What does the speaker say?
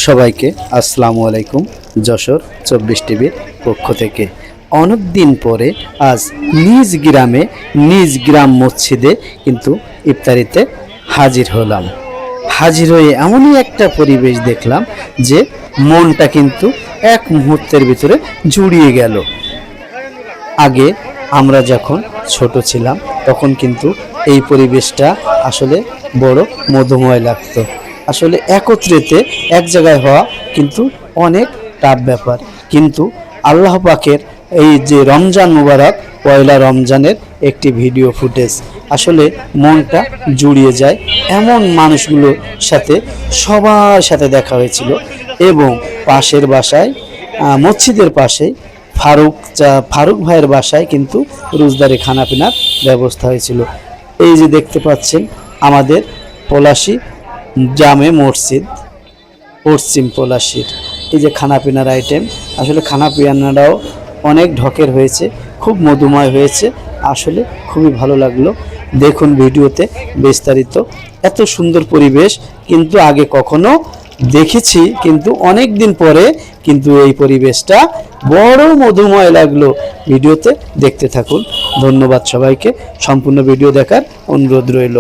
সবাইকে আসসালামু আলাইকুম। যশোর 24 টিভির পক্ষ থেকে অনেক দিন পরে আজ নিজ গ্রাম মসজিদে কিন্তু ইফতারিতে হাজির হলাম। হাজির হয়ে এমনই একটা পরিবেশ দেখলাম যে মনটা কিন্তু এক মুহূর্তের ভিতরে জুড়িয়ে গেল। আগে আমরা যখন ছোট ছিলাম তখন কিন্তু এই পরিবেশটা আসলে বড় মধুময় লাগতো। আসলে একত্রিতে এক জায়গায় হওয়া কিন্তু অনেক টাফ ব্যাপার, কিন্তু আল্লাহ পাকের এই যে রমজান মুবারক, পয়লা রমজানের একটি ভিডিও ফুটেজ আসলে মনটা জুড়িয়ে যায়। এমন মানুষগুলোর সাথে সবার সাথে দেখা হয়েছিল এবং পাশের বাসায় মসজিদের পাশেই ফারুক ভাইয়ের বাসায় কিন্তু রোজদারি খানা পিনার ব্যবস্থা হয়েছিল। এই যে দেখতে পাচ্ছেন আমাদের পলাশী জামে মসজিদ, পশ্চিম পলাশীর এই যে খানা পিনার আইটেম, আসলে খানা পিনারাও অনেক ঢকের হয়েছে, খুব মধুময় হয়েছে। আসলে খুবই ভালো লাগলো। দেখুন ভিডিওতে বিস্তারিত। এত সুন্দর পরিবেশ কিন্তু আগে কখনো দেখেছি, কিন্তু অনেক দিন পরে কিন্তু এই পরিবেশটা বড় মধুময় লাগলো। ভিডিওতে দেখতে থাকুন। ধন্যবাদ সবাইকে। সম্পূর্ণ ভিডিও দেখার অনুরোধ রইল।